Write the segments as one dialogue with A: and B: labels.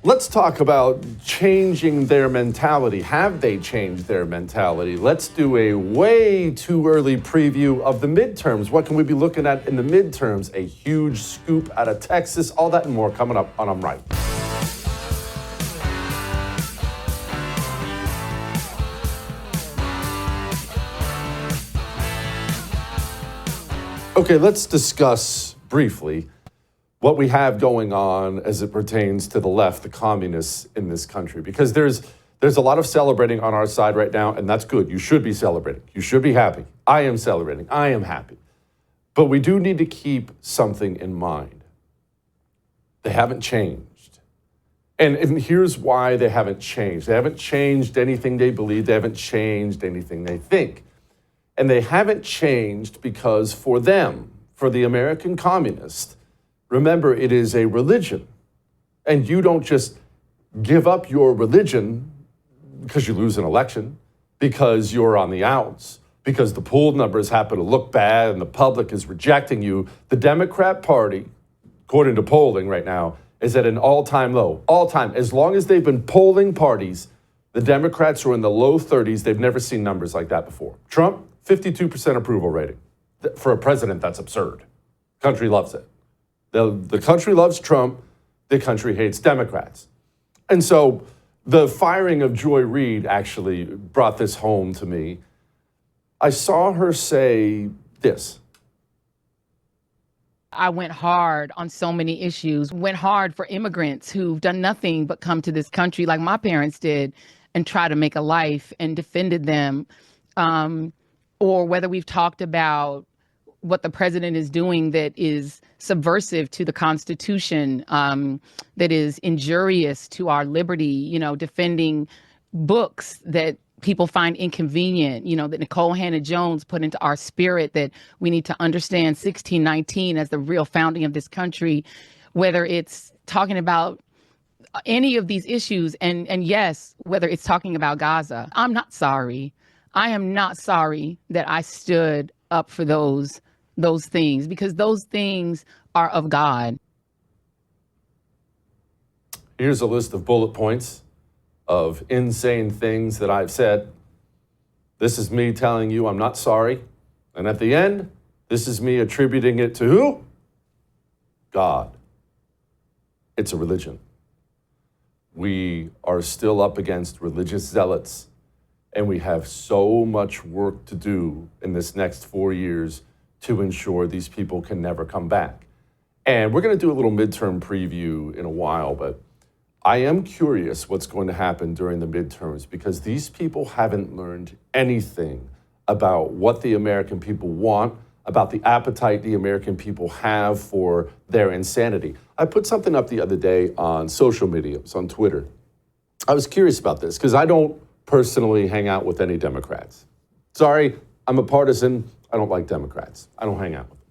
A: Let's talk about changing their mentality. Have they changed their mentality? Let's do a way too early preview of the midterms. What can we be looking at in the midterms? A huge scoop out of Texas. All that and more coming up on I'm Right. Okay, let's discuss briefly what we have going on as it pertains to the left, the communists in this country, because there's a lot of celebrating on our side right now, and that's good. You should be celebrating. You should be happy. I am celebrating. I am happy. But we do need to keep something in mind. They haven't changed. And here's why they haven't changed. They haven't changed anything they believe. They haven't changed anything they think. And they haven't changed because for them, for the American communist, remember, it is a religion. And you don't just give up your religion because you lose an election, because you're on the outs, because the poll numbers happen to look bad and the public is rejecting you. The Democrat Party, according to polling right now, is at an all-time low. All-time. As long as they've been polling parties, the Democrats are in the low 30s. They've never seen numbers like that before. Trump, 52% approval rating. For a president, that's absurd. Country loves it. The country loves Trump. The country hates Democrats. And so the firing of Joy Reid actually brought this home to me. I saw her say this.
B: I went hard on so many issues, went hard for immigrants who've done nothing but come to this country like my parents did and try to make a life, and defended them. Or whether we've talked about what the president is doing that is subversive to the Constitution, that is injurious to our liberty, defending books that people find inconvenient, that Nicole Hannah-Jones put into our spirit, that we need to understand 1619 as the real founding of this country, whether it's talking about any of these issues, and yes, whether it's talking about Gaza. I'm not sorry. I am not sorry that I stood up for those things, because those things are of God.
A: Here's a list of bullet points of insane things that I've said. This is me telling you I'm not sorry. And at the end, this is me attributing it to who? God. It's a religion. We are still up against religious zealots, and we have so much work to do in this next 4 years to ensure these people can never come back. And we're going to do a little midterm preview in a while, but I am curious what's going to happen during the midterms, because these people haven't learned anything about what the American people want, about the appetite the American people have for their insanity. I put something up the other day on social media, it was on Twitter. I was curious about this because I don't personally hang out with any Democrats. Sorry, I'm a partisan. I don't like Democrats. I don't hang out with them.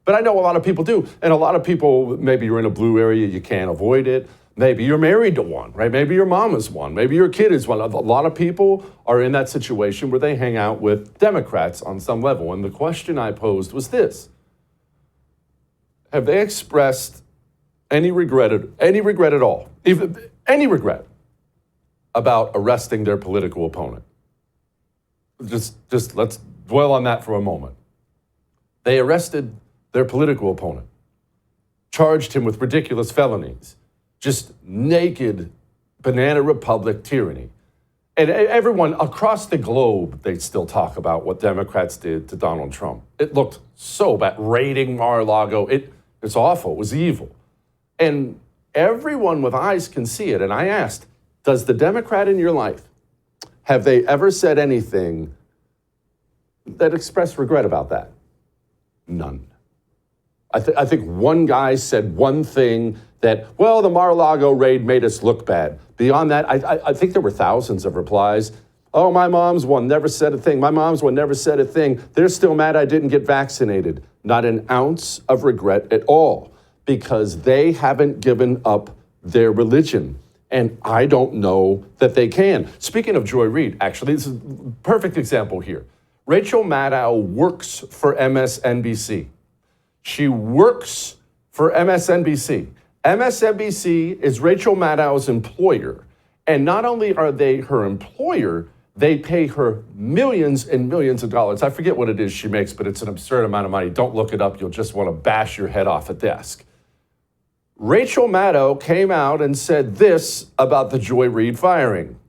A: But I know a lot of people do. And a lot of people, maybe you're in a blue area, you can't avoid it. Maybe you're married to one, right? Maybe your mom is one. Maybe your kid is one. A lot of people are in that situation where they hang out with Democrats on some level. And the question I posed was this. Have they expressed any regret at all, even any regret about arresting their political opponent? Just let's dwell on that for a moment. They arrested their political opponent, charged him with ridiculous felonies, just naked banana republic tyranny. And everyone across the globe, they still talk about what Democrats did to Donald Trump. It looked so bad, raiding Mar-a-Lago. It's awful, it was evil. And everyone with eyes can see it. And I asked, does the Democrat in your life, have they ever said anything that expressed regret about that? None. I think one guy said one thing that, well, the Mar-a-Lago raid made us look bad. Beyond that, I think there were thousands of replies. Oh, my mom's one never said a thing. My mom's one never said a thing. They're still mad I didn't get vaccinated. Not an ounce of regret at all, because they haven't given up their religion. And I don't know that they can. Speaking of Joy Reid, actually, this is a perfect example here. Rachel Maddow works for MSNBC. She works for MSNBC. MSNBC is Rachel Maddow's employer. And not only are they her employer, they pay her millions and millions of dollars. I forget what it is she makes, but it's an absurd amount of money. Don't look it up. You'll just want to bash your head off a desk. Rachel Maddow came out and said this about the Joy Reid firing.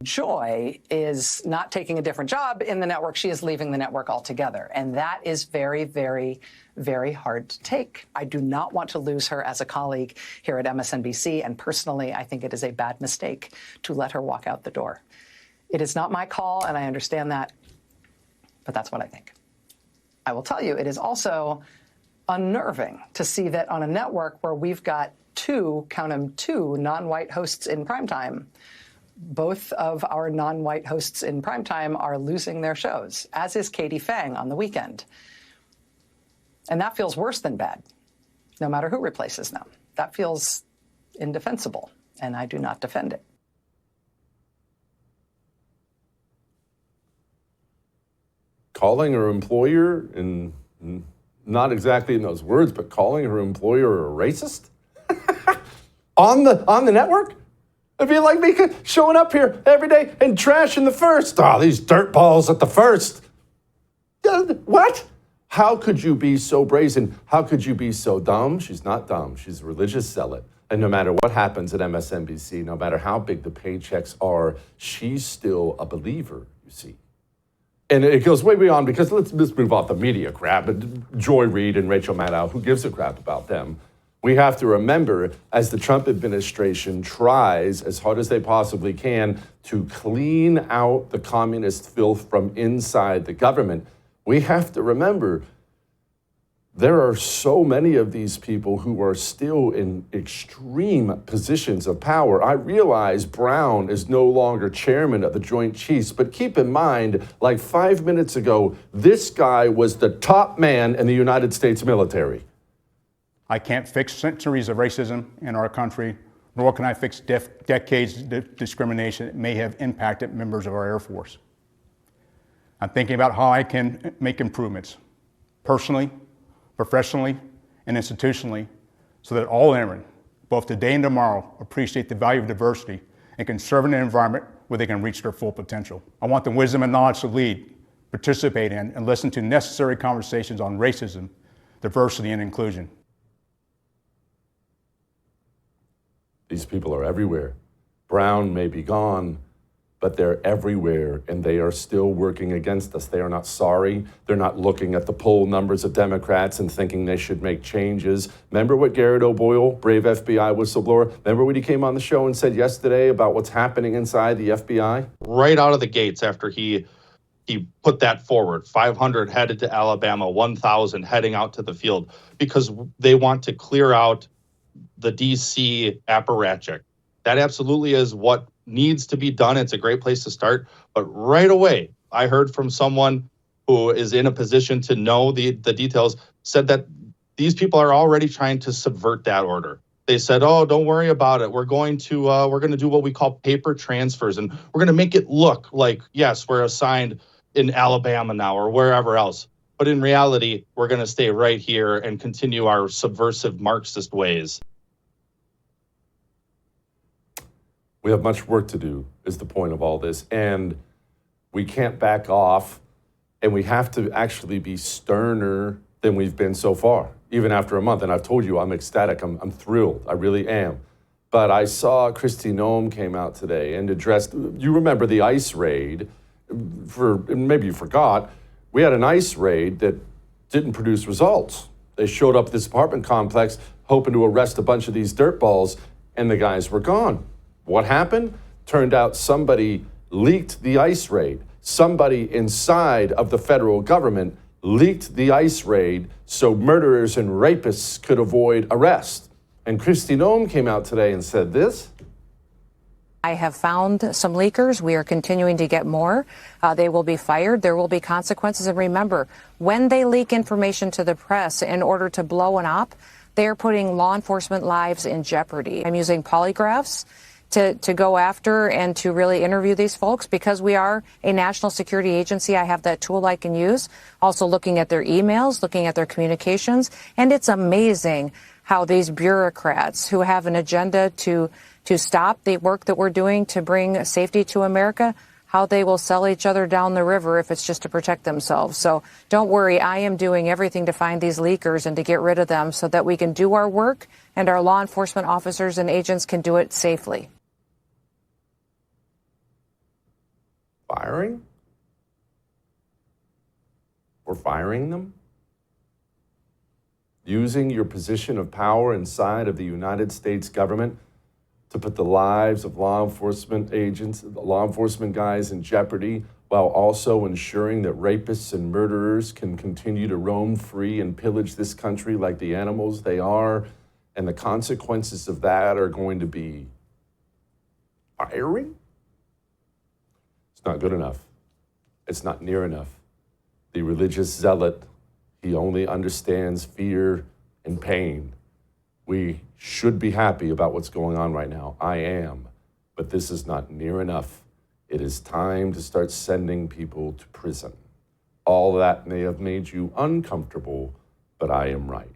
C: Joy is not taking a different job in the network. She is leaving the network altogether. And that is very, very, very hard to take. I do not want to lose her as a colleague here at MSNBC. And personally, I think it is a bad mistake to let her walk out the door. It is not my call, and I understand that, but that's what I think. I will tell you, it is also unnerving to see that on a network where we've got two, count them, two non-white hosts in primetime, both of our non-white hosts in primetime are losing their shows, as is Katie Fang on the weekend. And that feels worse than bad, no matter who replaces them. That feels indefensible, and I do not defend it.
A: Calling her employer, and not exactly in those words, but calling her employer a racist? on the network? It'd be like me showing up here every day and trashing the first. Oh, these dirt balls at the first. What? How could you be so brazen? How could you be so dumb? She's not dumb. She's a religious zealot. And no matter what happens at MSNBC, no matter how big the paychecks are, she's still a believer, you see. And it goes way beyond, because let's move off the media crap. Joy Reid and Rachel Maddow, who gives a crap about them? We have to remember, as the Trump administration tries as hard as they possibly can to clean out the communist filth from inside the government, we have to remember there are so many of these people who are still in extreme positions of power. I realize Brown is no longer chairman of the Joint Chiefs, but keep in mind, like 5 minutes ago, this guy was the top man in the United States military.
D: I can't fix centuries of racism in our country, nor can I fix decades of discrimination that may have impacted members of our Air Force. I'm thinking about how I can make improvements, personally, professionally, and institutionally, so that all airmen, both today and tomorrow, appreciate the value of diversity and can serve in an environment where they can reach their full potential. I want the wisdom and knowledge to lead, participate in, and listen to necessary conversations on racism, diversity, and inclusion.
A: These people are everywhere. Brown may be gone, but they're everywhere, and they are still working against us. They are not sorry. They're not looking at the poll numbers of Democrats and thinking they should make changes. Remember what Garrett O'Boyle, brave FBI whistleblower, remember what he came on the show and said yesterday about what's happening inside the FBI?
E: Right out of the gates after he put that forward, 500 headed to Alabama, 1,000 heading out to the field, because they want to clear out the DC apparatchik. That absolutely is what needs to be done. It's a great place to start. But right away, I heard from someone who is in a position to know the details, said that these people are already trying to subvert that order. They said, oh, don't worry about it. We're going to do what we call paper transfers, and we're going to make it look like, yes, we're assigned in Alabama now or wherever else. But in reality, we're going to stay right here and continue our subversive Marxist ways.
A: We have much work to do, is the point of all this. And we can't back off, and we have to actually be sterner than we've been so far, even after a month. And I've told you, I'm ecstatic, I'm thrilled, I really am. But I saw Kristi Noem came out today and addressed, you remember the ICE raid, maybe you forgot, we had an ICE raid that didn't produce results. They showed up at this apartment complex hoping to arrest a bunch of these dirtballs, and the guys were gone. What happened? Turned out somebody leaked the ICE raid. Somebody inside of the federal government leaked the ICE raid so murderers and rapists could avoid arrest. And Kristi Noem came out today and said this.
F: I have found some leakers. We are continuing to get more. They will be fired. There will be consequences. And remember, when they leak information to the press in order to blow an op, they are putting law enforcement lives in jeopardy. I'm using polygraphs to go after and to really interview these folks because we are a national security agency. I have that tool I can use. Also looking at their emails, looking at their communications. And it's amazing how these bureaucrats who have an agenda to stop the work that we're doing to bring safety to America, how they will sell each other down the river if it's just to protect themselves. So don't worry, I am doing everything to find these leakers and to get rid of them so that we can do our work and our law enforcement officers and agents can do it safely.
A: Firing? Or firing them? Using your position of power inside of the United States government to put the lives of law enforcement agents, law enforcement guys in jeopardy, while also ensuring that rapists and murderers can continue to roam free and pillage this country like the animals they are. And the consequences of that are going to be firing? It's not good enough. It's not near enough. The religious zealot, he only understands fear and pain. We should be happy about what's going on right now. I am. But this is not near enough. It is time to start sending people to prison. All that may have made you uncomfortable, but I am right.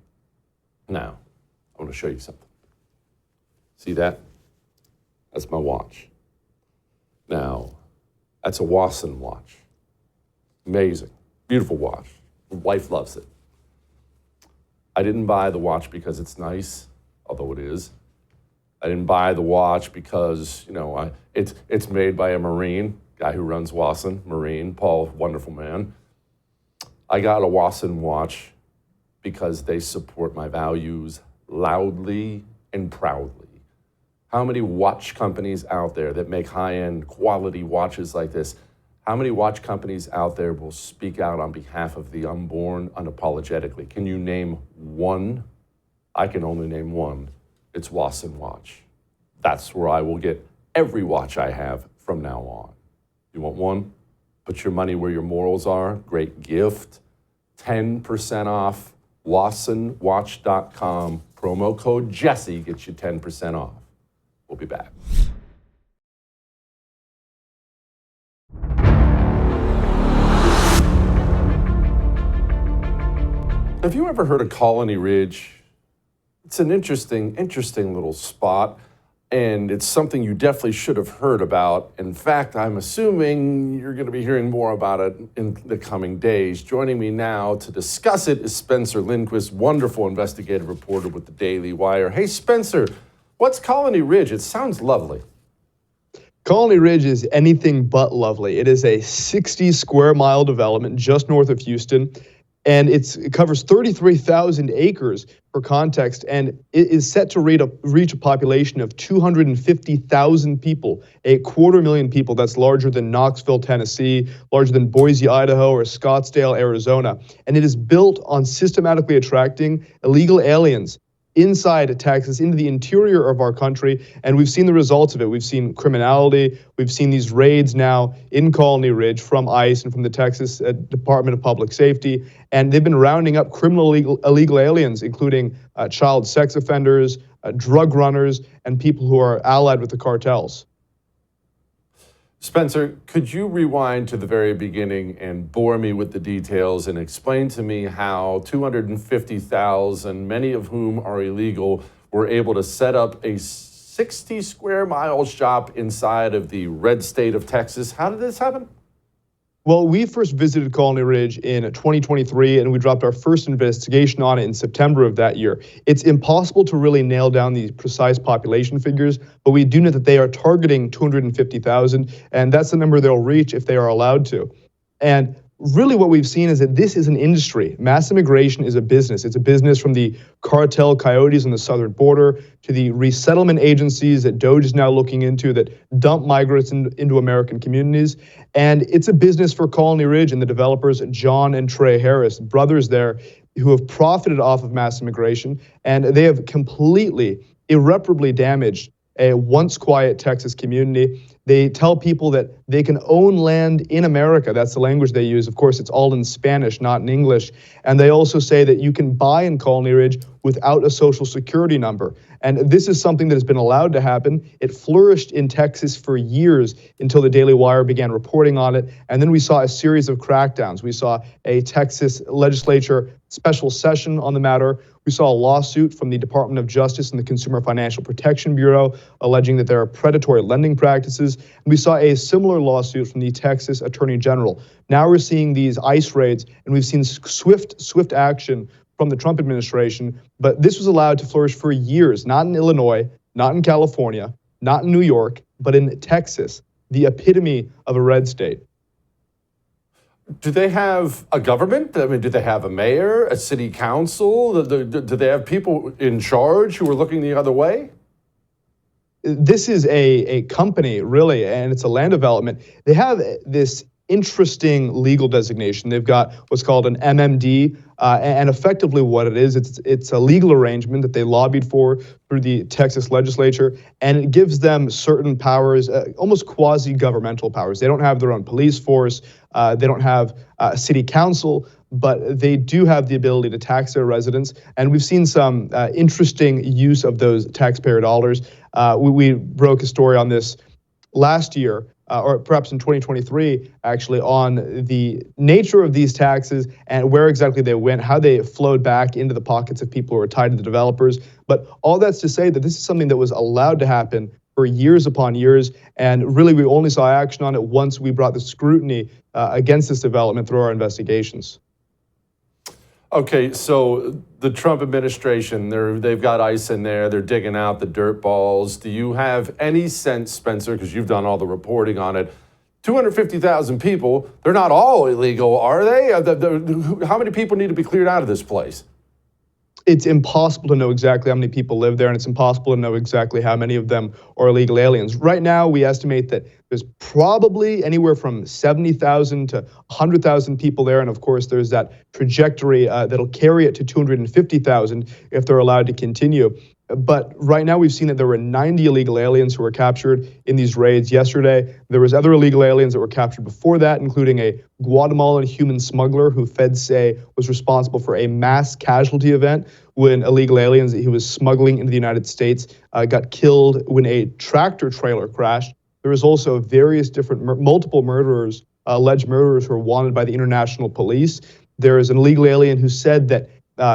A: Now, I want to show you something. See that? That's my watch. Now, that's a Wasson watch. Amazing. Beautiful watch. My wife loves it. I didn't buy the watch because it's nice, although it is. I didn't buy the watch because, it's made by a Marine, guy who runs Wasson, Marine, Paul, wonderful man. I got a Wasson watch because they support my values loudly and proudly. How many watch companies out there that make high-end quality watches like this? How many watch companies out there will speak out on behalf of the unborn unapologetically? Can you name one? I can only name one. It's Wasson Watch. That's where I will get every watch I have from now on. You want one? Put your money where your morals are. Great gift. 10% off. WassonWatch.com. Promo code Jesse gets you 10% off. We'll be back. Have you ever heard of Colony Ridge? It's an interesting little spot, and it's something you definitely should have heard about. In fact, I'm assuming you're going to be hearing more about it in the coming days. Joining me now to discuss it is Spencer Lindquist, wonderful investigative reporter with the Daily Wire. Hey, Spencer, what's Colony Ridge? It sounds lovely.
G: Colony Ridge is anything but lovely. It is a 60 square mile development just north of Houston. And it covers 33,000 acres for context, and it is set to reach a population of 250,000 people, 250,000 people. That's larger than Knoxville, Tennessee, larger than Boise, Idaho, or Scottsdale, Arizona. And it is built on systematically attracting illegal aliens inside Texas, into the interior of our country, and we've seen the results of it. We've seen criminality. We've seen these raids now in Colony Ridge from ICE and from the Texas Department of Public Safety, and they've been rounding up criminal illegal aliens, including child sex offenders, drug runners, and people who are allied with the cartels.
A: Spencer, could you rewind to the very beginning and bore me with the details and explain to me how 250,000, many of whom are illegal, were able to set up a 60 square mile shop inside of the red state of Texas? How did this happen?
G: Well, we first visited Colony Ridge in 2023, and we dropped our first investigation on it in September of that year. It's impossible to really nail down the precise population figures, but we do know that they are targeting 250,000, and that's the number they'll reach if they are allowed to. And really what we've seen is that this is an industry. Mass immigration is a business. It's a business from the cartel coyotes on the southern border to the resettlement agencies that DOJ is now looking into that dump migrants into American communities. And it's a business for Colony Ridge and the developers, John and Trey Harris, brothers there, who have profited off of mass immigration. And they have completely, irreparably damaged a once quiet Texas community. They tell people that they can own land in America. That's the language they use. Of course, it's all in Spanish, not in English. And they also say that you can buy in Colony Ridge without a social security number. And this is something that has been allowed to happen. It flourished in Texas for years until the Daily Wire began reporting on it. And then we saw a series of crackdowns. We saw a Texas legislature special session on the matter. We saw a lawsuit from the Department of Justice and the Consumer Financial Protection Bureau alleging that there are predatory lending practices. And we saw a similar lawsuit from the Texas Attorney General. Now we're seeing these ICE raids, and we've seen swift action from the Trump administration. But this was allowed to flourish for years, not in Illinois, not in California, not in New York, but in Texas, the epitome of a red state.
A: Do they have a government? I mean, do they have a mayor, a city council? Do they have people in charge who are looking the other way?
G: This is a company, really, and it's a land development. They have this interesting legal designation. They've got what's called an MMD, and effectively what it is, it's a legal arrangement that they lobbied for through the Texas legislature, and it gives them certain powers, almost quasi-governmental powers. They don't have their own police force, they don't have a city council, but they do have the ability to tax their residents, and we've seen some interesting use of those taxpayer dollars. We broke a story on this last year, or perhaps in 2023, actually, on the nature of these taxes and where exactly they went, how they flowed back into the pockets of people who are tied to the developers. But all that's to say that this is something that was allowed to happen for years upon years, and really we only saw action on it once we brought the scrutiny against this development through our investigations.
A: Okay, so the Trump administration, they've got ICE in there, they're digging out the dirt balls. Do you have any sense, Spencer, because you've done all the reporting on it, 250,000 people, they're not all illegal, are they? How many people need to be cleared out of this place?
G: It's impossible to know exactly how many people live there, and it's impossible to know exactly how many of them are illegal aliens. Right now, we estimate that there's probably anywhere from 70,000 to 100,000 people there, and of course, there's that trajectory that'll carry it to 250,000 if they're allowed to continue. But right now, we've seen that there were 90 illegal aliens who were captured in these raids yesterday. There was other illegal aliens that were captured before that, including a Guatemalan human smuggler who feds say was responsible for a mass casualty event when illegal aliens that he was smuggling into the United States got killed when a tractor trailer crashed. There was also various different multiple murderers, alleged murderers who are wanted by the international police. There is an illegal alien who said that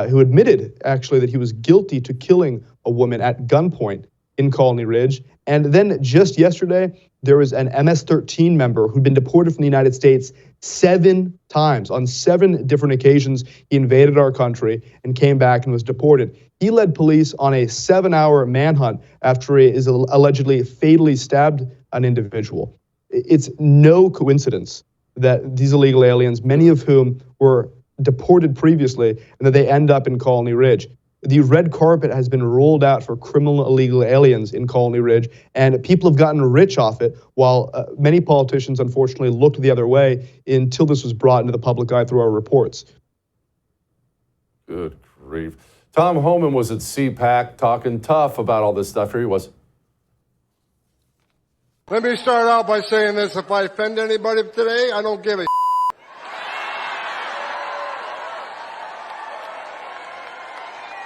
G: who admitted actually that he was guilty to killing a woman at gunpoint in Colony Ridge. And then just yesterday, there was an MS-13 member who'd been deported from the United States 7 times. On 7 different occasions, he invaded our country and came back and was deported. He led police on a 7-hour manhunt after he is allegedly fatally stabbed an individual. It's no coincidence that these illegal aliens, many of whom were deported previously, and that they end up in Colony Ridge. The red carpet has been rolled out for criminal illegal aliens in Colony Ridge, and people have gotten rich off it, while many politicians, unfortunately, looked the other way until this was brought into the public eye through our reports.
A: Good grief. Tom Homan was at CPAC talking tough about all this stuff. Here he was.
H: Let me start out by saying this. If I offend anybody today, I don't give a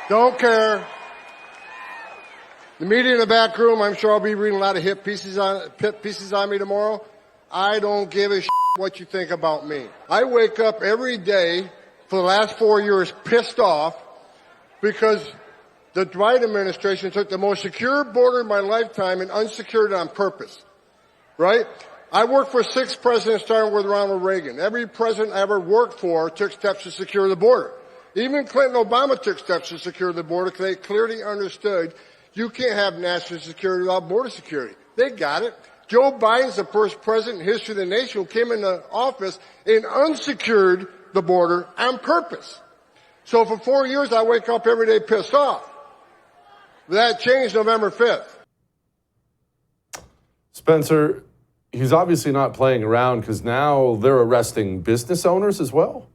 H: Don't care. The media in the back room, I'm sure I'll be reading a lot of hit pieces on me tomorrow. I don't give a what you think about me. I wake up every day for the last 4 years pissed off because the Biden administration took the most secure border in my lifetime and unsecured it on purpose. Right? I worked for 6 presidents, starting with Ronald Reagan. Every president I ever worked for took steps to secure the border. Even Clinton and Obama took steps to secure the border because they clearly understood you can't have national security without border security. They got it. Joe Biden's the first president in history of the nation who came into office and unsecured the border on purpose. So for 4 years, I wake up every day pissed off. That changed November 5th.
A: Spencer, he's obviously not playing around because now they're arresting business owners as well.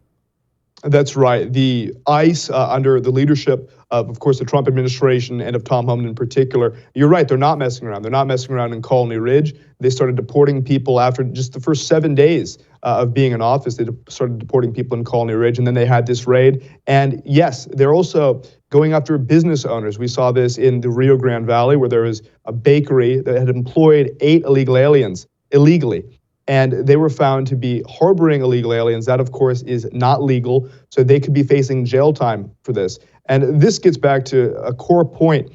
G: That's right. The ICE, under the leadership of course, the Trump administration and of Tom Homan in particular, you're right, they're not messing around. They're not messing around in Colony Ridge. They started deporting people after just the first 7 days of being in office. They started deporting people in Colony Ridge, and then they had this raid. And yes, they're also going after business owners. We saw this in the Rio Grande Valley, where there was a bakery that had employed 8 illegal aliens illegally. And they were found to be harboring illegal aliens. That, of course, is not legal. So they could be facing jail time for this. And this gets back to a core point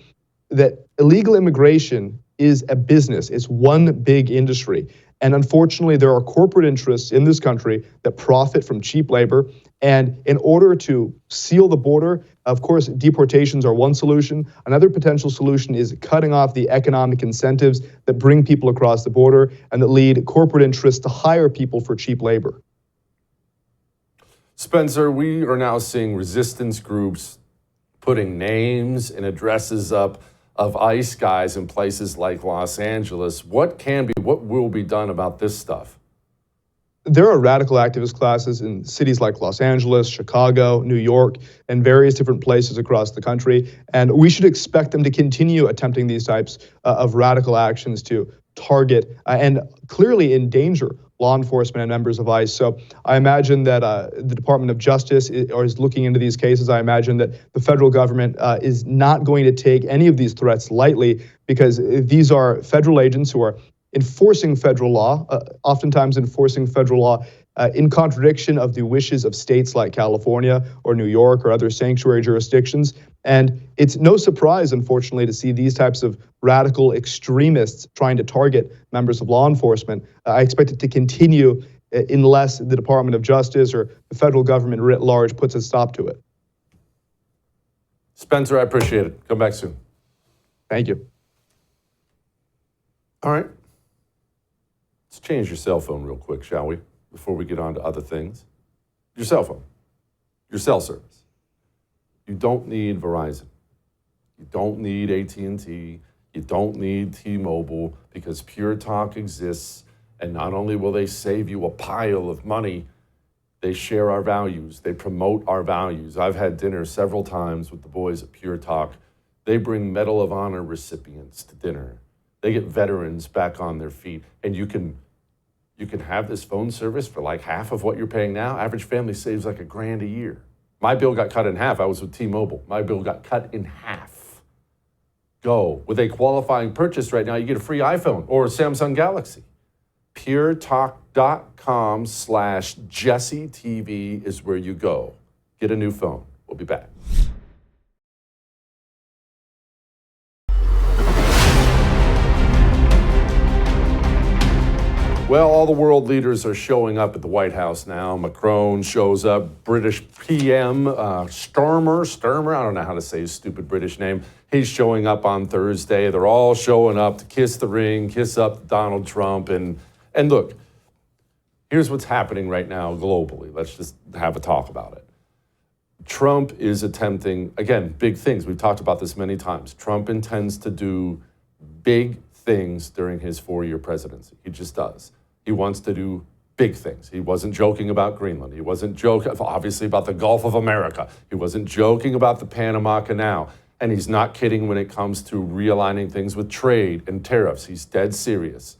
G: that illegal immigration is a business. It's one big industry. And unfortunately, there are corporate interests in this country that profit from cheap labor. And in order to seal the border, of course, deportations are one solution. Another potential solution is cutting off the economic incentives that bring people across the border and that lead corporate interests to hire people for cheap labor.
A: Spencer, we are now seeing resistance groups putting names and addresses up of ICE guys in places like Los Angeles. What will be done about this stuff?
G: There are radical activist classes in cities like Los Angeles, Chicago, New York, and various different places across the country. And we should expect them to continue attempting these types of radical actions to target and clearly endanger law enforcement and members of ICE. So I imagine that the Department of Justice is looking into these cases. I imagine that the federal government is not going to take any of these threats lightly, because these are federal agents who are enforcing federal law, oftentimes enforcing federal law in contradiction of the wishes of states like California or New York or other sanctuary jurisdictions. And it's no surprise, unfortunately, to see these types of radical extremists trying to target members of law enforcement. I expect it to continue unless the Department of Justice or the federal government writ large puts a stop to it.
A: Spencer, I appreciate it. Come back soon.
G: Thank you.
A: All right. Let's change your cell phone real quick, shall we? Before we get on to other things. Your cell phone, your cell service. You don't need Verizon. You don't need AT&T. You don't need T-Mobile, because Pure Talk exists. And not only will they save you a pile of money, they share our values. They promote our values. I've had dinner several times with the boys at Pure Talk. They bring Medal of Honor recipients to dinner. They get veterans back on their feet. And you can have this phone service for like half of what you're paying now. Average family saves like $1,000 a year. My bill got cut in half. I was with T-Mobile. My bill got cut in half. Go. With a qualifying purchase right now, you get a free iPhone or a Samsung Galaxy. puretalk.com/JesseTV is where you go. Get a new phone. We'll be back. Well, all the world leaders are showing up at the White House now. Macron shows up, British PM, Sturmer, I don't know how to say his stupid British name. He's showing up on Thursday. They're all showing up to kiss the ring, kiss up Donald Trump. And look, here's what's happening right now globally. Let's just have a talk about it. Trump is attempting, again, big things. We've talked about this many times. Trump intends to do big things during his 4-year presidency. He just does. He wants to do big things. He wasn't joking about Greenland. He wasn't joking, obviously, about the Gulf of America. He wasn't joking about the Panama Canal. And he's not kidding when it comes to realigning things with trade and tariffs. He's dead serious.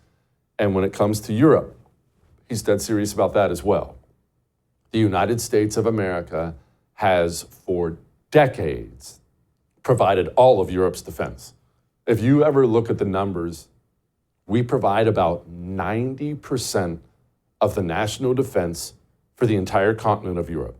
A: And when it comes to Europe, he's dead serious about that as well. The United States of America has, for decades, provided all of Europe's defense. If you ever look at the numbers, we provide about 90% of the national defense for the entire continent of Europe.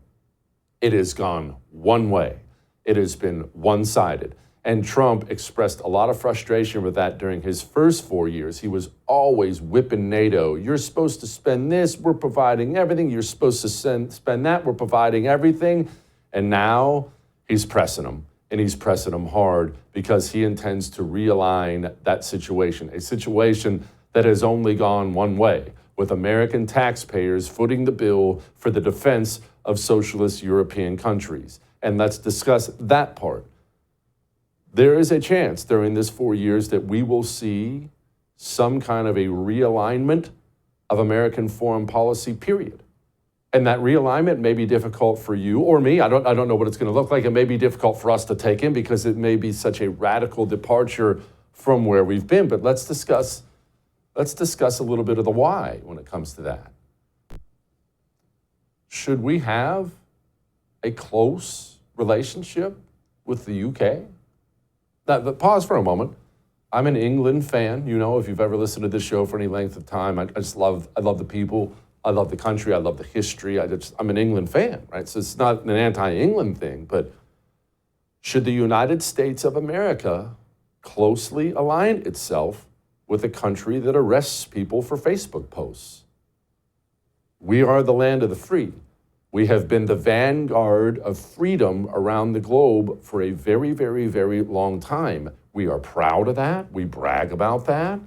A: It has gone one way. It has been one-sided. And Trump expressed a lot of frustration with that during his first 4 years. He was always whipping NATO. You're supposed to spend this, we're providing everything. You're supposed to spend that, we're providing everything. And now he's pressing them. And he's pressing them hard because he intends to realign that situation, a situation that has only gone one way, with American taxpayers footing the bill for the defense of socialist European countries. And let's discuss that part. There is a chance during this 4 years that we will see some kind of a realignment of American foreign policy, period. And that realignment may be difficult for you or me. I don't know what it's going to look like. It may be difficult for us to take in because it may be such a radical departure from where we've been. But let's discuss a little bit of the why when it comes to that. Should we have a close relationship with the UK? Now, pause for a moment. I'm an England fan. You know, if you've ever listened to this show for any length of time, I love the people. I love the country. I love the history. I'm an England fan, right? So it's not an anti-England thing, but Should the United States of America closely align itself with a country that arrests people for Facebook posts? We are the land of the free. We have been the vanguard of freedom around the globe for a very, very, very long time. We are proud of that. We brag about that.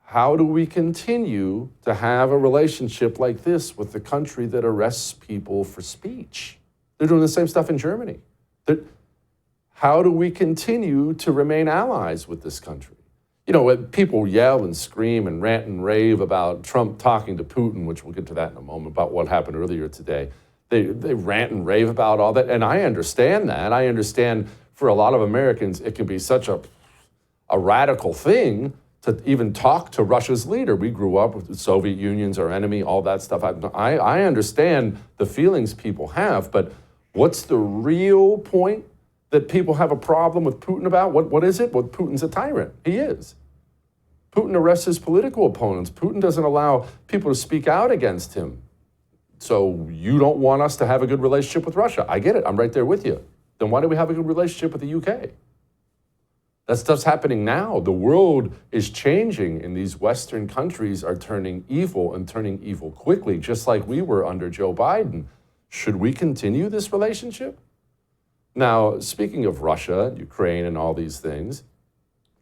A: How do we continue to have a relationship like this with the country that arrests people for speech? They're doing the same stuff in Germany. How do we continue to remain allies with this country? You know, when people yell and scream and rant and rave about Trump talking to Putin, which we'll get to that in a moment, about what happened earlier today. They rant and rave about all that, and I understand that. I understand for a lot of Americans, it can be such a radical thing to even talk to Russia's leader. We grew up with the Soviet Union's our enemy, all that stuff. I understand the feelings people have, but what's the real point that people have a problem with Putin about? What is it? Well, Putin's a tyrant. He is. Putin arrests his political opponents. Putin doesn't allow people to speak out against him. So you don't want us to have a good relationship with Russia. I get it. I'm right there with you. Then why do we have a good relationship with the UK? That stuff's happening now. The world is changing, and these Western countries are turning evil and turning evil quickly, just like we were under Joe Biden. Should we continue this relationship? Now, speaking of Russia, Ukraine, and all these things,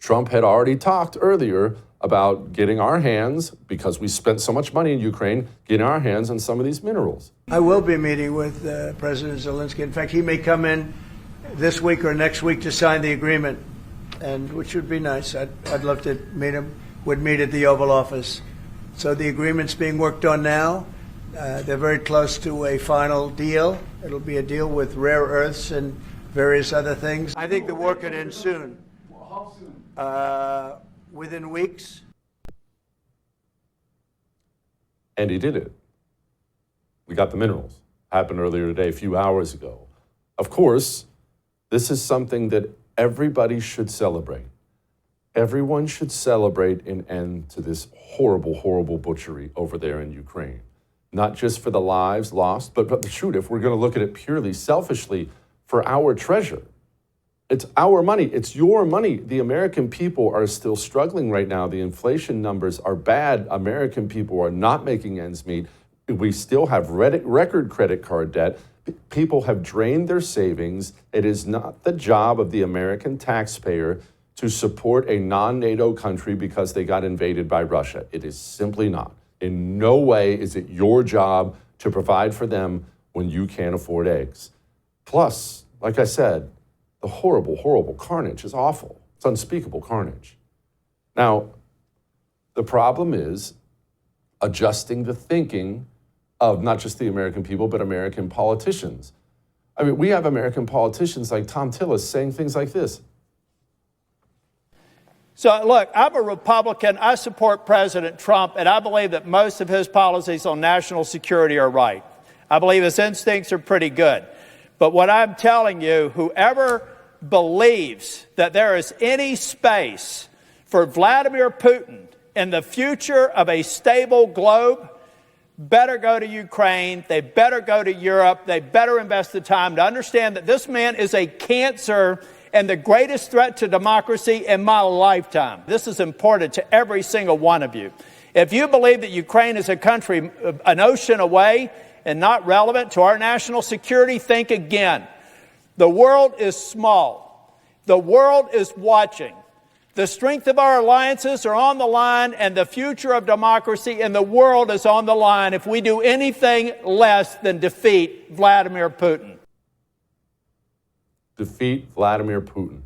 A: Trump had already talked earlier about getting our hands, because we spent so much money in Ukraine, getting our hands on some of these minerals.
I: I will be meeting with President Zelensky. In fact, he may come in this week or next week to sign the agreement, and which would be nice. I'd love to meet him. Would meet at the Oval Office. So the agreement's being worked on now. They're very close to a final deal. It'll be a deal with rare earths and various other things. I think the war could end soon. How soon? Within weeks.
A: And he did it. We got the minerals. Happened earlier today, a few hours ago. Of course, this is something that everybody should celebrate. Everyone should celebrate an end to this horrible, horrible butchery over there in Ukraine. Not just for the lives lost, but shoot, if we're going to look at it purely selfishly, for our treasure. It's our money. It's your money. The American people are still struggling right now. The inflation numbers are bad. American people are not making ends meet. We still have record credit card debt. People have drained their savings. It is not the job of the American taxpayer to support a non-NATO country because they got invaded by Russia. It is simply not. In no way is it your job to provide for them when you can't afford eggs. Plus, like I said, the horrible, horrible carnage is awful. It's unspeakable carnage. Now, the problem is adjusting the thinking of not just the American people, but American politicians. I mean, we have American politicians like Tom Tillis saying things like this.
J: So, look, I'm a Republican. I support President Trump, and I believe that most of his policies on national security are right. I believe his instincts are pretty good. But what I'm telling you, whoever believes that there is any space for Vladimir Putin in the future of a stable globe better go to Ukraine. They better go to Europe. They better invest the time to understand that this man is a cancer and the greatest threat to democracy in my lifetime. This is important to every single one of you. If you believe that Ukraine is a country an ocean away and not relevant to our national security, think again. The world is small. The world is watching. The strength of our alliances are on the line, and the future of democracy in the world is on the line if we do anything less than defeat Vladimir Putin.
A: Defeat Vladimir Putin.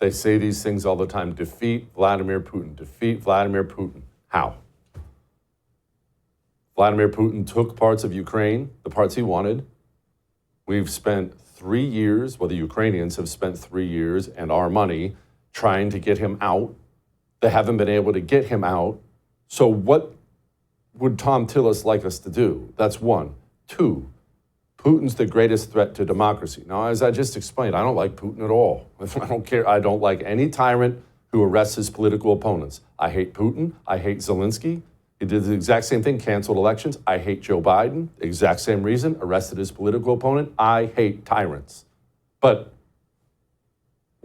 A: They say these things all the time. Defeat Vladimir Putin. Defeat Vladimir Putin. How? Vladimir Putin took parts of Ukraine, the parts he wanted. We've spent 3 years, well, the Ukrainians have spent 3 years and our money trying to get him out. They haven't been able to get him out. So what would Tom Tillis like us to do? That's one. Two, Putin's the greatest threat to democracy. Now, as I just explained, I don't like Putin at all. I don't care. I don't like any tyrant who arrests his political opponents. I hate Putin. I hate Zelensky. He did the exact same thing, canceled elections. I hate Joe Biden. Exact same reason, arrested his political opponent. I hate tyrants. But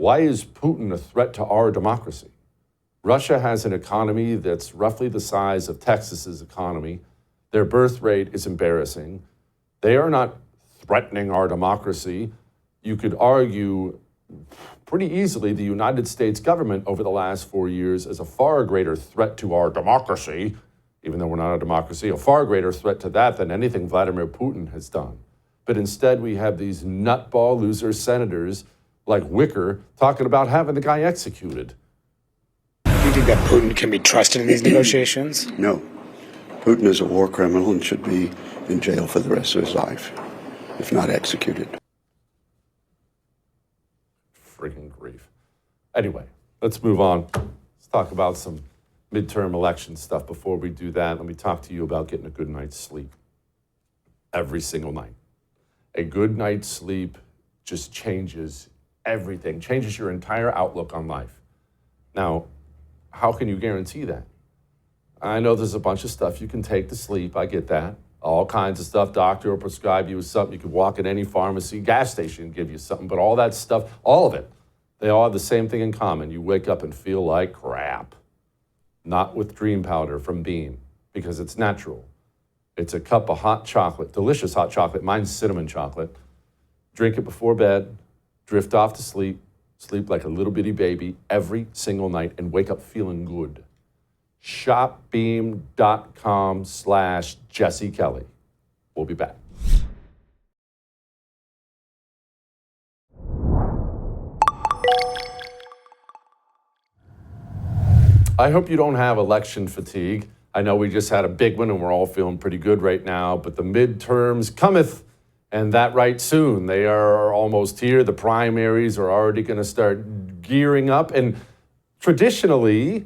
A: Why is Putin a threat to our democracy? Russia has an economy that's roughly the size of Texas's economy. Their birth rate is embarrassing. They are not threatening our democracy. You could argue pretty easily the United States government over the last 4 years is a far greater threat to our democracy, even though we're not a democracy, a far greater threat to that than anything Vladimir Putin has done. But instead, we have these nutball loser senators like Wicker talking about having the guy executed.
K: Do you think that Putin can be trusted in these negotiations?
L: No. Putin is a war criminal and should be in jail for the rest of his life, if not executed.
A: Freaking grief. Anyway, let's move on. Let's talk about some midterm election stuff. Before we do that, let me talk to you about getting a good night's sleep every single night. A good night's sleep just changes everything, changes your entire outlook on life. Now, how can you guarantee that? I know there's a bunch of stuff you can take to sleep. I get that. All kinds of stuff. Doctor will prescribe you with something. You could walk at any pharmacy, gas station, and give you something. But all that stuff, all of it, they all have the same thing in common. You wake up and feel like crap. Not with Dream Powder from Beam, because it's natural. It's a cup of hot chocolate, delicious hot chocolate. Mine's cinnamon chocolate. Drink it before bed. Drift off to sleep. Sleep like a little bitty baby every single night and wake up feeling good. Shopbeam.com/Jesse Kelly. We'll be back. I hope you don't have election fatigue. I know we just had a big one and we're all feeling pretty good right now, but the midterms cometh, and that right soon. They are almost here. The primaries are already going to start gearing up, and traditionally,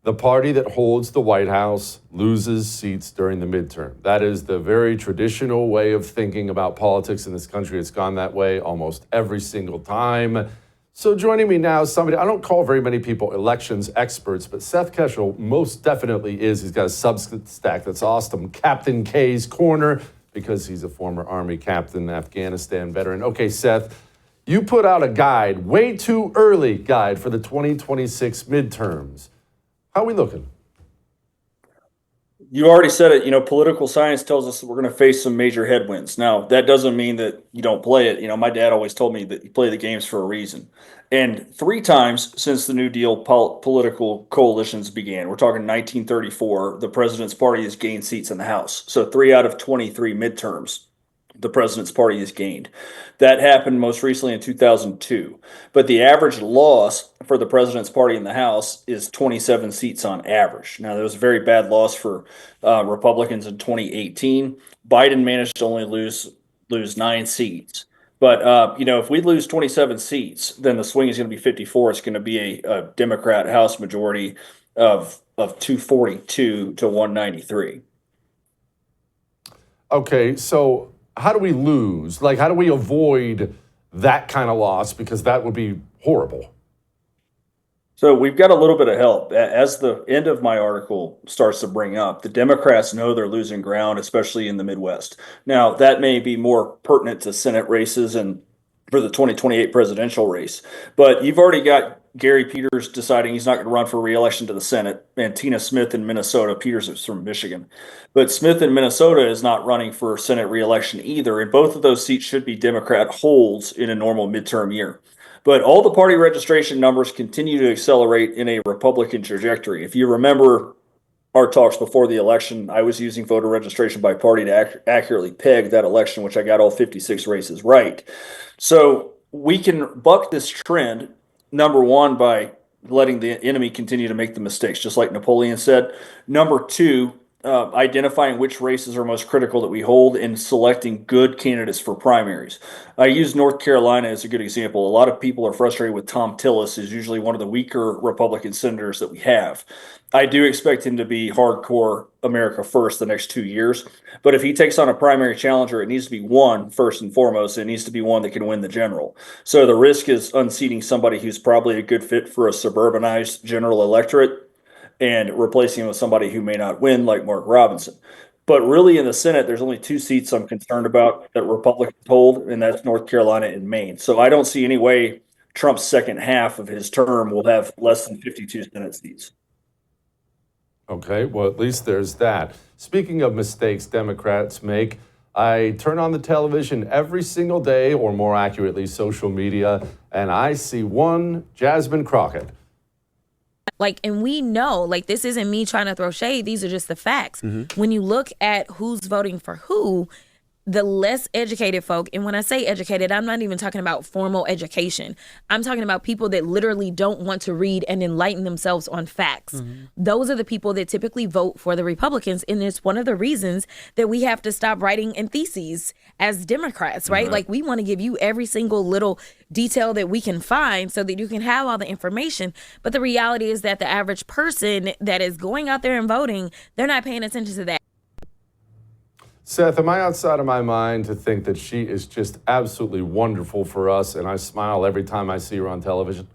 A: the party that holds the White House loses seats during the midterm. That is the very traditional way of thinking about politics in this country. It's gone that way almost every single time. So joining me now is somebody, I don't call very many people elections experts, but Seth Keshel most definitely is. He's got a Substack that's awesome, Captain K's Corner, because he's a former Army captain, Afghanistan veteran. Okay, Seth, you put out a guide, way too early guide for the 2026 midterms. How are we looking?
M: You already said it. Political science tells us that we're going to face some major headwinds. Now, that doesn't mean that you don't play it. My dad always told me that you play the games for a reason. And 3 times since the New Deal political coalitions began, we're talking 1934, the president's party has gained seats in the House. So 3 out of 23 midterms, the president's party has gained. That happened most recently in 2002. But the average loss for the president's party in the House is 27 seats on average. Now, there was a very bad loss for Republicans in 2018. Biden managed to only lose 9 seats. But, if we lose 27 seats, then the swing is going to be 54. It's going to be a Democrat House majority of 242 to 193.
A: Okay, so how do we lose? Like, how do we avoid that kind of loss? Because that would be horrible.
M: So we've got a little bit of help. As the end of my article starts to bring up, the Democrats know they're losing ground, especially in the Midwest. Now, that may be more pertinent to Senate races and for the 2028 presidential race. But you've already got Gary Peters deciding he's not going to run for re-election to the Senate, and Tina Smith in Minnesota. Peters is from Michigan. But Smith in Minnesota is not running for Senate re-election either, and both of those seats should be Democrat holds in a normal midterm year. But all the party registration numbers continue to accelerate in a Republican trajectory. If you remember our talks before the election, I was using voter registration by party to accurately peg that election, which I got all 56 races right. So we can buck this trend, number one, by letting the enemy continue to make the mistakes, just like Napoleon said. Number two, identifying which races are most critical that we hold and selecting good candidates for primaries. I use North Carolina as a good example. A lot of people are frustrated with Tom Tillis, who's usually one of the weaker Republican senators that we have. I do expect him to be hardcore America first the next 2 years. But if he takes on a primary challenger, it needs to be one first and foremost. It needs to be one that can win the general. So the risk is unseating somebody who's probably a good fit for a suburbanized general electorate and replacing him with somebody who may not win, like Mark Robinson. But really in the Senate, there's only 2 seats I'm concerned about that Republicans hold, and that's North Carolina and Maine. So I don't see any way Trump's second half of his term will have less than 52 Senate seats.
A: Okay, well, at least there's that. Speaking of mistakes Democrats make, I turn on the television every single day, or more accurately, social media, and I see one Jasmine Crockett.
N: Like, and we know, like, this isn't me trying to throw shade. These are just the facts. When you look at who's voting for who, the less educated folk, and when I say educated, I'm not even talking about formal education. I'm talking about people that literally don't want to read and enlighten themselves on facts. Those are the people that typically vote for the Republicans. And it's one of the reasons that we have to stop writing in theses as Democrats, right? Like, we want to give you every single little detail that we can find so that you can have all the information. But the reality is that the average person that is going out there and voting, they're not paying attention to that.
A: Seth, am I outside of my mind to think that she is just absolutely wonderful for us, and I smile every time I see her on television?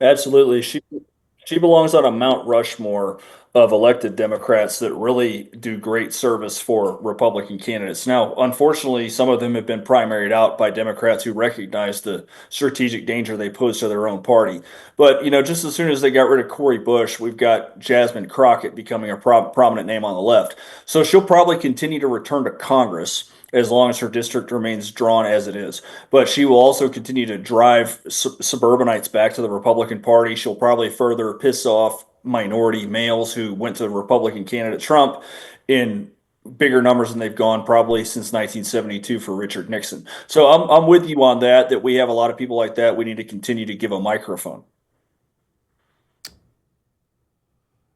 M: Absolutely. She belongs on a Mount Rushmore of elected Democrats that really do great service for Republican candidates. Now, unfortunately, some of them have been primaried out by Democrats who recognize the strategic danger they pose to their own party. But, you know, just as soon as they got rid of Cori Bush, we've got Jasmine Crockett becoming a prominent name on the left. So she'll probably continue to return to Congress as long as her district remains drawn as it is. But she will also continue to drive suburbanites back to the Republican Party. She'll probably further piss off minority males who went to Republican candidate Trump in bigger numbers than they've gone probably since 1972 for Richard Nixon. So I'm with you on that we have a lot of people like that. We need to continue to give a microphone.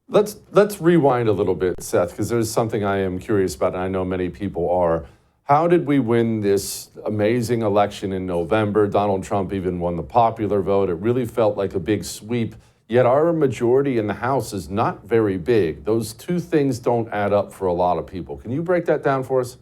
A: Let's rewind a little bit, Seth, because there's something I am curious about, and I know many people are. How did we win this amazing election in November? Donald Trump even won the popular vote. It really felt like a big sweep, yet our majority in the House is not very big. Those two things don't add up for a lot of people. Can you break that down for us?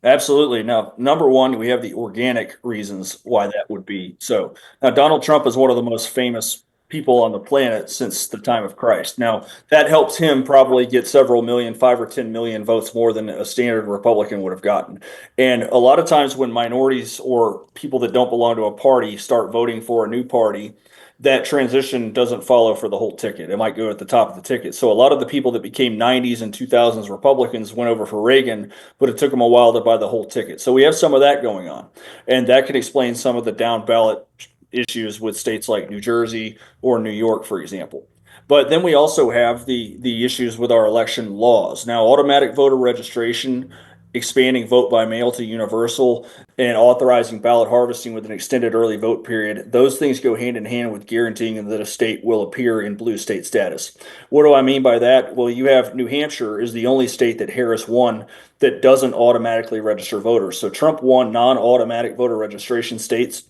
M: Absolutely. Now, number one, we have the organic reasons why that would be so. Now, Donald Trump is one of the most famous people on the planet since the time of Christ. Now, that helps him probably get several million, 5 or 10 million votes more than a standard Republican would have gotten. And a lot of times when minorities or people that don't belong to a party start voting for a new party, that transition doesn't follow for the whole ticket. It might go at the top of the ticket. So a lot of the people that became 90s and 2000s Republicans went over for Reagan, but it took them a while to buy the whole ticket. So we have some of that going on. And that could explain some of the down ballot issues with states like New Jersey or New York, for example. But then we also have the issues with our election laws. Now, automatic voter registration, expanding vote by mail to universal, and authorizing ballot harvesting with an extended early vote period, those things go hand in hand with guaranteeing that a state will appear in blue state status. What do I mean by that? Well, you have New Hampshire is the only state that Harris won that doesn't automatically register voters. So Trump won non-automatic voter registration states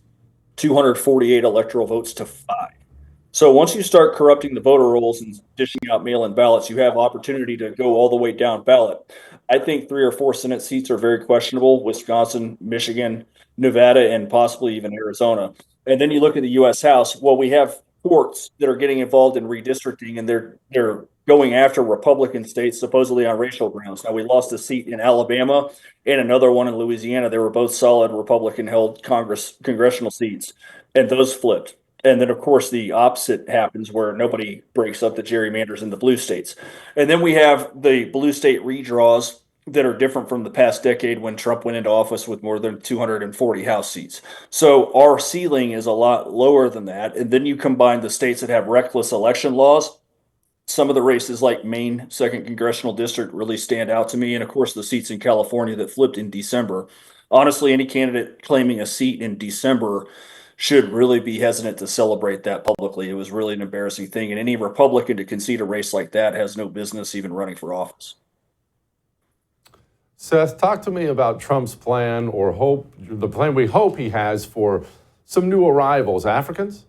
M: 248 electoral votes to 5. So once you start corrupting the voter rolls and dishing out mail-in ballots, you have opportunity to go all the way down ballot. I think 3 or 4 Senate seats are very questionable: Wisconsin, Michigan, Nevada, and possibly even Arizona. And then you look at the U.S. House. Well, we have courts that are getting involved in redistricting, and they're going after Republican states supposedly on racial grounds. Now, we lost a seat in Alabama and another one in Louisiana. They were both solid Republican-held congressional seats, and those flipped. And then, of course, the opposite happens where nobody breaks up the gerrymanders in the blue states. And then we have the blue state redraws that are different from the past decade when Trump went into office with more than 240 House seats. So our ceiling is a lot lower than that. And then you combine the states that have reckless election laws. Some of the races like Maine, 2nd Congressional District, really stand out to me. And, of course, the seats in California that flipped in December. Honestly, any candidate claiming a seat in December should really be hesitant to celebrate that publicly. It was really an embarrassing thing. And any Republican to concede a race like that has no business even running for office.
A: Seth, talk to me about Trump's plan or hope, the plan we hope he has for some new arrivals, Africans?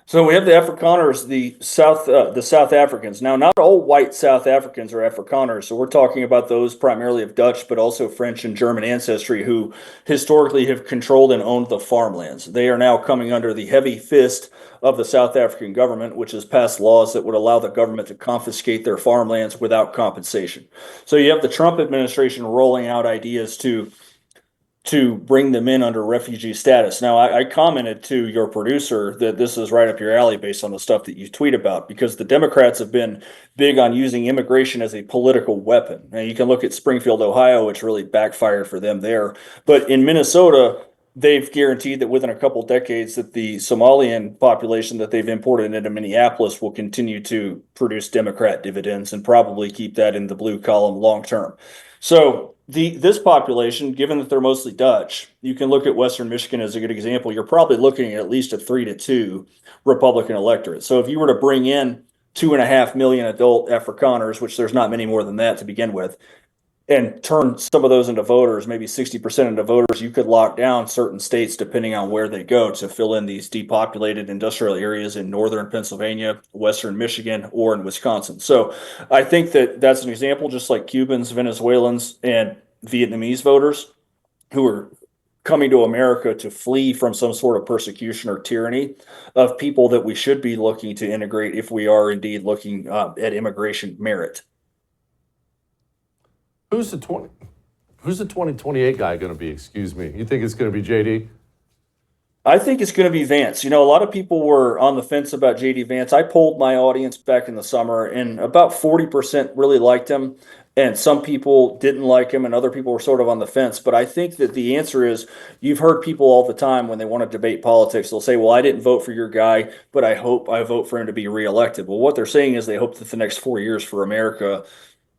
M: So we have the Afrikaners, the South Africans. Now, not all white South Africans are Afrikaners. So we're talking about those primarily of Dutch, but also French and German ancestry who historically have controlled and owned the farmlands. They are now coming under the heavy fist of the South African government, which has passed laws that would allow the government to confiscate their farmlands without compensation. So you have the Trump administration rolling out ideas to to bring them in under refugee status. Now, I commented to your producer that this is right up your alley based on the stuff that you tweet about, because the Democrats have been big on using immigration as a political weapon. Now, you can look at Springfield, Ohio, which really backfired for them there. But in Minnesota, they've guaranteed that within a couple decades that the Somalian population that they've imported into Minneapolis will continue to produce Democrat dividends and probably keep that in the blue column long term. So this population, given that they're mostly Dutch, you can look at Western Michigan as a good example. You're probably looking at least a 3-2 Republican electorate. So if you were to bring in 2.5 million adult Afrikaners, which there's not many more than that to begin with, and turn some of those into voters, maybe 60% into voters, you could lock down certain states depending on where they go to fill in these depopulated industrial areas in northern Pennsylvania, western Michigan, or in Wisconsin. So I think that that's an example, just like Cubans, Venezuelans, and Vietnamese voters who are coming to America to flee from some sort of persecution or tyranny, of people that we should be looking to integrate if we are indeed looking at immigration merit.
A: Who's the 2028 guy going to be? Excuse me. You think it's going to be JD?
M: I think it's going to be Vance. You know, a lot of people were on the fence about JD Vance. I polled my audience back in the summer, and about 40% really liked him, and some people didn't like him, and other people were sort of on the fence. But I think that the answer is, you've heard people all the time when they want to debate politics, they'll say, well, I didn't vote for your guy, but I hope I vote for him to be reelected. Well, what they're saying is they hope that the next 4 years for America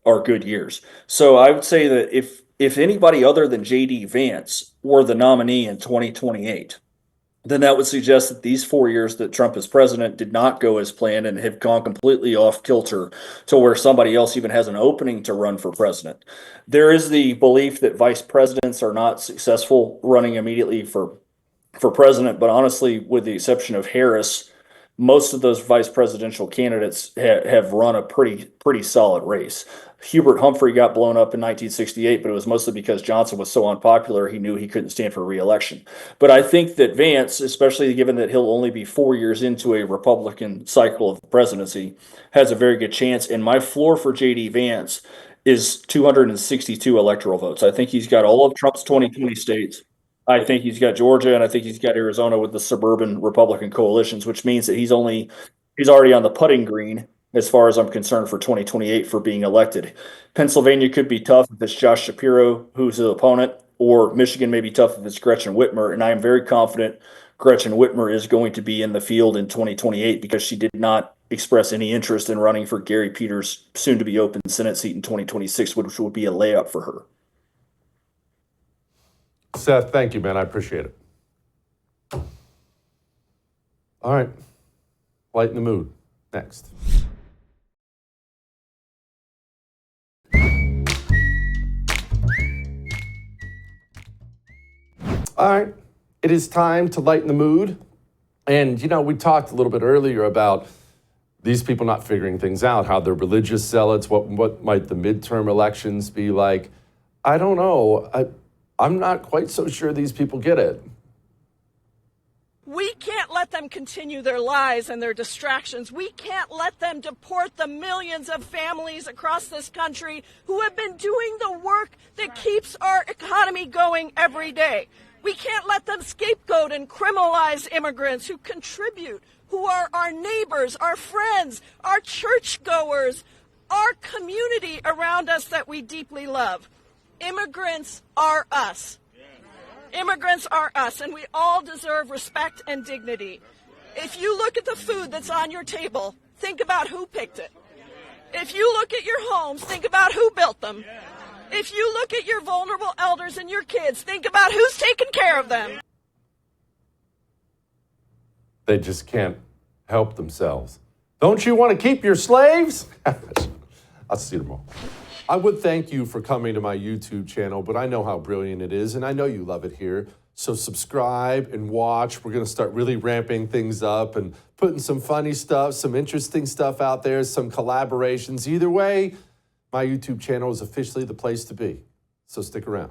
M: are good years. So I would say that if anybody other than JD Vance were the nominee in 2028, then that would suggest that these 4 years that Trump is president did not go as planned and have gone completely off kilter to where somebody else even has an opening to run for president. There is the belief that vice presidents are not successful running immediately for president, but honestly, with the exception of Harris, most of those vice presidential candidates have run a pretty solid race. Hubert Humphrey got blown up in 1968, but it was mostly because Johnson was so unpopular, he knew he couldn't stand for re-election. But I think that Vance, especially given that he'll only be 4 years into a Republican cycle of the presidency, has a very good chance. And my floor for JD Vance is 262 electoral votes. I think he's got all of Trump's 2020 states. I think he's got Georgia, and I think he's got Arizona with the suburban Republican coalitions, which means that he's already on the putting green, as far as I'm concerned, for 2028 for being elected. Pennsylvania could be tough if it's Josh Shapiro, who's the opponent, or Michigan may be tough if it's Gretchen Whitmer. And I am very confident Gretchen Whitmer is going to be in the field in 2028 because she did not express any interest in running for Gary Peters' soon-to-be open Senate seat in 2026, which would be a layup for her.
A: Seth, thank you, man. I appreciate it. All right. Lighten the mood. Next. All right. It is time to lighten the mood. And, you know, we talked a little bit earlier about these people not figuring things out, how they're religious zealots, what might the midterm elections be like. I don't know. I'm not quite so sure these people get it.
O: We can't let them continue their lies and their distractions. We can't let them deport the millions of families across this country who have been doing the work that keeps our economy going every day. We can't let them scapegoat and criminalize immigrants who contribute, who are our neighbors, our friends, our churchgoers, our community around us that we deeply love. Immigrants are us. Immigrants are us, and we all deserve respect and dignity. If you look at the food that's on your table, think about who picked it. If you look at your homes, think about who built them. If you look at your vulnerable elders and your kids, think about who's taking care of them.
A: They just can't help themselves. Don't you want to keep your slaves? I'll see you tomorrow. I would thank you for coming to my YouTube channel, but I know how brilliant it is, and I know you love it here. So subscribe and watch. We're going to start really ramping things up and putting some funny stuff, some interesting stuff out there, some collaborations. Either way, my YouTube channel is officially the place to be. So stick around.